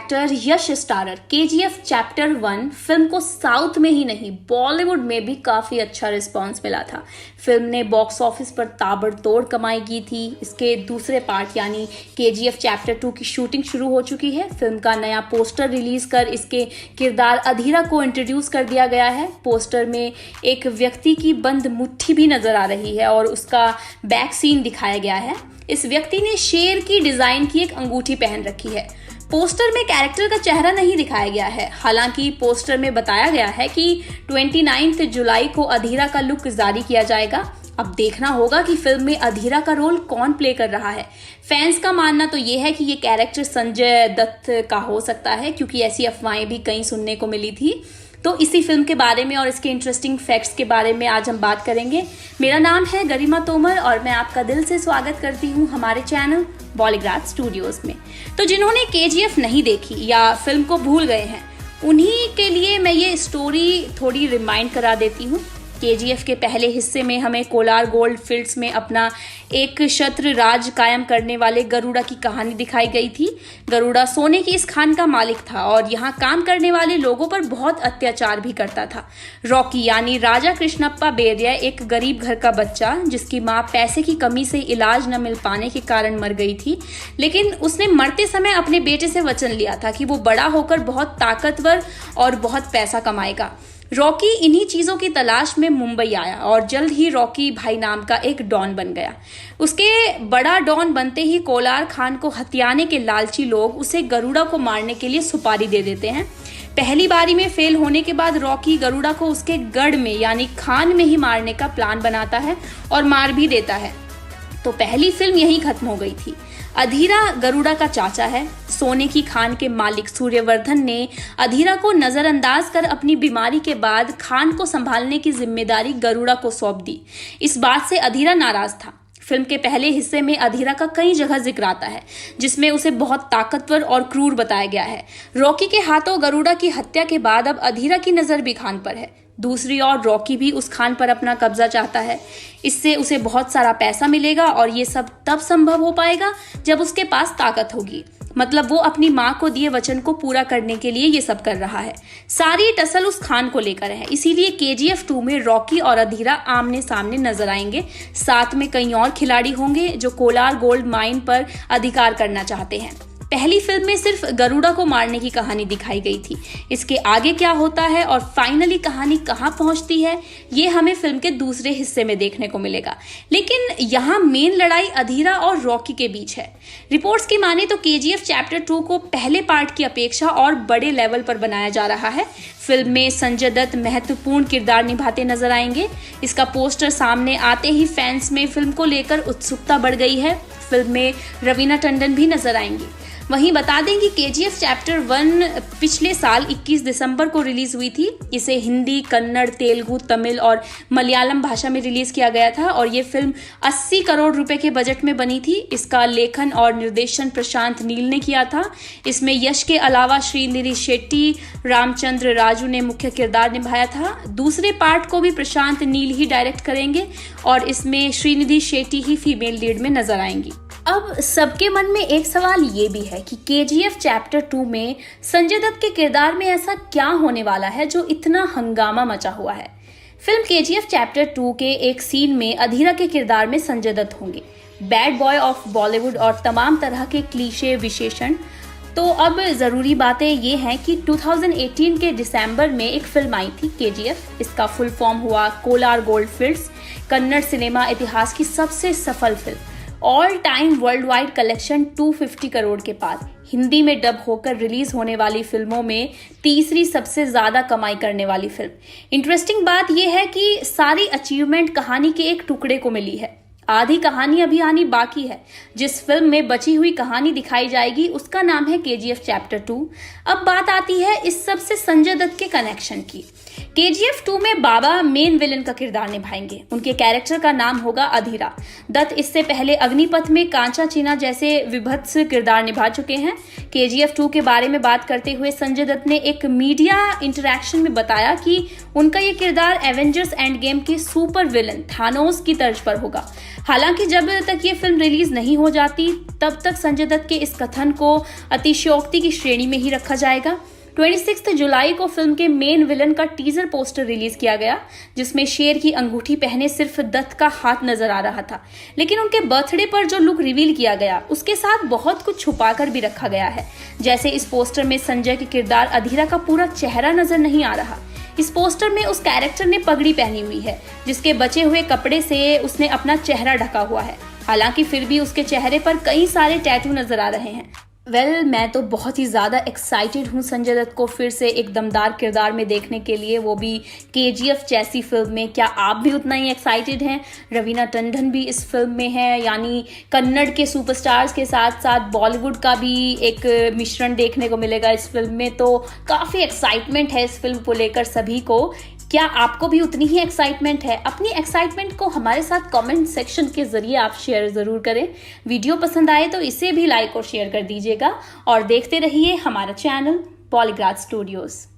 Actor यश starrer KGF chapter 1 film को south में ही नहीं बॉलीवुड में भी काफी अच्छा रिस्पांस मिला था। फिल्म ने बॉक्स ऑफिस पर ताबड़तोड़ कमाई की थी। इसके दूसरे पार्ट यानी केजीएफ चैप्टर 2 की शूटिंग शुरू हो चुकी है। फिल्म का नया पोस्टर रिलीज कर इसके किरदार अधीरा को इंट्रोड्यूस कर दिया गया है। पोस्टर में एक व्यक्ति की बंद मुट्ठी भी नजर आ रही है और उसका बैक सीन दिखाया गया है। इस व्यक्ति ने शेर की डिजाइन की एक अंगूठी पहन रखी है। पोस्टर में कैरेक्टर का चेहरा नहीं दिखाया गया है। हालांकि पोस्टर में बताया गया है कि 29 जुलाई को अधीरा का लुक जारी किया जाएगा। अब देखना होगा कि फिल्म में अधीरा का रोल कौन प्ले कर रहा है। फैंस का मानना तो ये है कि ये कैरेक्टर संजय दत्त का हो सकता है, क्योंकि ऐसी अफवाहें भी कहीं सुनने को मिली थी। तो इसी फिल्म के बारे में और इसके इंटरेस्टिंग फैक्ट्स के बारे में आज हम बात करेंगे। मेरा नाम है गरिमा तोमर और मैं आपका दिल से स्वागत करती हूँ हमारे चैनल बॉलीग्राज स्टूडियोज में। तो जिन्होंने केजीएफ नहीं देखी या फिल्म को भूल गए हैं, उन्हीं के लिए मैं ये स्टोरी थोड़ी रिमाइंड करा देती हूँ। केजीएफ के पहले हिस्से में हमें कोलार गोल्ड फील्ड्स में अपना एक छत्र राज कायम करने वाले गरुड़ा की कहानी दिखाई गई थी। गरुड़ा सोने की इस खान का मालिक था और यहाँ काम करने वाले लोगों पर बहुत अत्याचार भी करता था। रॉकी यानी राजा कृष्णप्पा बेरिया एक गरीब घर का बच्चा, जिसकी माँ पैसे की कमी से इलाज न मिल पाने के कारण मर गई थी, लेकिन उसने मरते समय अपने बेटे से वचन लिया था कि वो बड़ा होकर बहुत ताकतवर और बहुत पैसा कमाएगा। रॉकी इन्हीं चीजों की तलाश में मुंबई आया और जल्द ही रॉकी भाई नाम का एक डॉन बन गया। उसके बड़ा डॉन बनते ही कोलार खान को हथियाने के लालची लोग उसे गरुड़ा को मारने के लिए सुपारी दे देते हैं। पहली बारी में फेल होने के बाद रॉकी गरुड़ा को उसके गढ़ में यानी खान में ही मारने का प्लान बनाता है और मार भी देता है। तो पहली फिल्म यहीं खत्म हो गई थी। अधीरा गरुड़ा का चाचा है। सोने की खान के मालिक सूर्यवर्धन ने अधीरा को नजरअंदाज कर अपनी बीमारी के बाद खान को संभालने की जिम्मेदारी गरुड़ा को सौंप दी। इस बात से अधीरा नाराज था। फिल्म के पहले हिस्से में अधीरा का कई जगह जिक्र आता है, जिसमें उसे बहुत ताकतवर और क्रूर बताया गया है। रॉकी के हाथों गरुड़ा की हत्या के बाद अब अधीरा की नजर भी खान पर है। दूसरी ओर रॉकी भी उस खान पर अपना कब्जा चाहता है। इससे उसे बहुत सारा पैसा मिलेगा और ये सब तब संभव हो पाएगा जब उसके पास ताकत होगी। मतलब वो अपनी माँ को दिए वचन को पूरा करने के लिए ये सब कर रहा है। सारी टसल उस खान को लेकर है। इसीलिए केजीएफ 2 में रॉकी और अधीरा आमने सामने नजर आएंगे। साथ में कई और खिलाड़ी होंगे जो कोलार गोल्ड माइन पर अधिकार करना चाहते हैं। पहली फिल्म में सिर्फ गरुड़ा को मारने की कहानी दिखाई गई थी। इसके आगे क्या होता है और फाइनली कहानी कहाँ पहुंचती है, ये हमें फिल्म के दूसरे हिस्से में देखने को मिलेगा। लेकिन यहाँ मेन लड़ाई अधीरा और रॉकी के बीच है। रिपोर्ट्स की माने तो केजीएफ चैप्टर 2 को पहले पार्ट की अपेक्षा और बड़े लेवल पर बनाया जा रहा है। फिल्म में संजय दत्त महत्वपूर्ण किरदार निभाते नजर आएंगे। इसका पोस्टर सामने आते ही फैंस में फिल्म को लेकर उत्सुकता बढ़ गई है। फिल्म में रवीना टंडन भी नजर आएंगी। वहीं बता दें कि केजीएफ चैप्टर 1 पिछले साल 21 दिसंबर को रिलीज हुई थी। इसे हिंदी, कन्नड़, तेलुगु, तमिल और मलयालम भाषा में रिलीज किया गया था और ये फिल्म 80 करोड़ रुपए के बजट में बनी थी। इसका लेखन और निर्देशन प्रशांत नील ने किया था। इसमें यश के अलावा श्रीनिधि शेट्टी, रामचंद्र राजू ने मुख्य किरदार निभाया था। दूसरे पार्ट को भी प्रशांत नील ही डायरेक्ट करेंगे और इसमें श्रीनिधि शेट्टी ही फीमेल लीड में नजर आएंगी। अब सबके मन में एक सवाल ये भी है कि केजीएफ चैप्टर 2 में संजय दत्त के किरदार में ऐसा क्या होने वाला है जो इतना हंगामा मचा हुआ है। फिल्म केजीएफ चैप्टर 2 के एक सीन में अधीरा के किरदार में संजय दत्त होंगे। बैड बॉय ऑफ बॉलीवुड और तमाम तरह के क्लीशे विशेषण। तो अब जरूरी बातें ये हैं कि 2018 के दिसंबर में एक फिल्म आई थी केजीएफ। इसका फुल फॉर्म हुआ Kolar gold fields. Kannada cinema इतिहास की सबसे सफल film, all time world wide collection 250 crore के पार। हिंदी में डब होकर रिलीज होने वाली फिल्मों में तीसरी सबसे ज्यादा कमाई करने वाली फिल्म। इंटरेस्टिंग बात यह है कि सारी अचीवमेंट कहानी के एक टुकड़े को मिली है। आधी कहानी अभी आनी बाकी है। जिस फिल्म में बची हुई कहानी दिखाई जाएगी उसका नाम है केजीएफ चैप्टर 2। अब बात आती है इस सब से संजय दत्त के कनेक्शन की। KGF 2 में बाबा मेन विलन का किरदार निभाएंगे। उनके कैरेक्टर का नाम होगा अधीरा। दत्त इससे पहले अग्निपथ में कांचा चीना जैसे विभत्स किरदार निभा चुके हैं। KGF 2 के बारे में बात करते हुए संजय दत्त ने एक मीडिया इंटरैक्शन में बताया कि उनका ये किरदार एवेंजर्स एंड गेम के सुपर विलन थानोस की तर्ज पर होगा। हालांकि जब तक ये फिल्म रिलीज नहीं हो जाती तब तक संजय दत्त के इस कथन को अतिशयोक्ति की श्रेणी में ही रखा जाएगा। 26 जुलाई को फिल्म के मेन विलन का टीजर पोस्टर रिलीज किया गया, जिसमें शेर की अंगूठी पहने सिर्फ दत्त का हाथ नजर आ रहा था। लेकिन उनके बर्थडे पर जो लुक रिवील किया गया उसके साथ बहुत कुछ छुपा कर भी रखा गया है। जैसे इस पोस्टर में संजय के किरदार अधीरा का पूरा चेहरा नजर नहीं आ रहा। इस पोस्टर में उस कैरेक्टर ने पगड़ी पहनी हुई है, जिसके बचे हुए कपड़े से उसने अपना चेहरा ढका हुआ है। हालांकि फिर भी उसके चेहरे पर कई सारे टैटू नजर आ रहे हैं। मैं तो बहुत ही ज़्यादा एक्साइटेड हूँ संजय दत्त को फिर से एक दमदार किरदार में देखने के लिए, वो भी KGF जैसी फिल्म में। क्या आप भी उतना ही एक्साइटेड हैं? रवीना टंडन भी इस फिल्म में है, यानी कन्नड़ के सुपरस्टार्स के साथ साथ बॉलीवुड का भी एक मिश्रण देखने को मिलेगा इस फिल्म में। तो काफ़ी एक्साइटमेंट है इस फिल्म को लेकर सभी को। क्या आपको भी उतनी ही एक्साइटमेंट है? अपनी एक्साइटमेंट को हमारे साथ कमेंट सेक्शन के जरिए आप शेयर ज़रूर करें। वीडियो पसंद आए तो इसे भी लाइक और शेयर कर दीजिएगा और देखते रहिए हमारा चैनल पॉलीग्राफ स्टूडियोज़।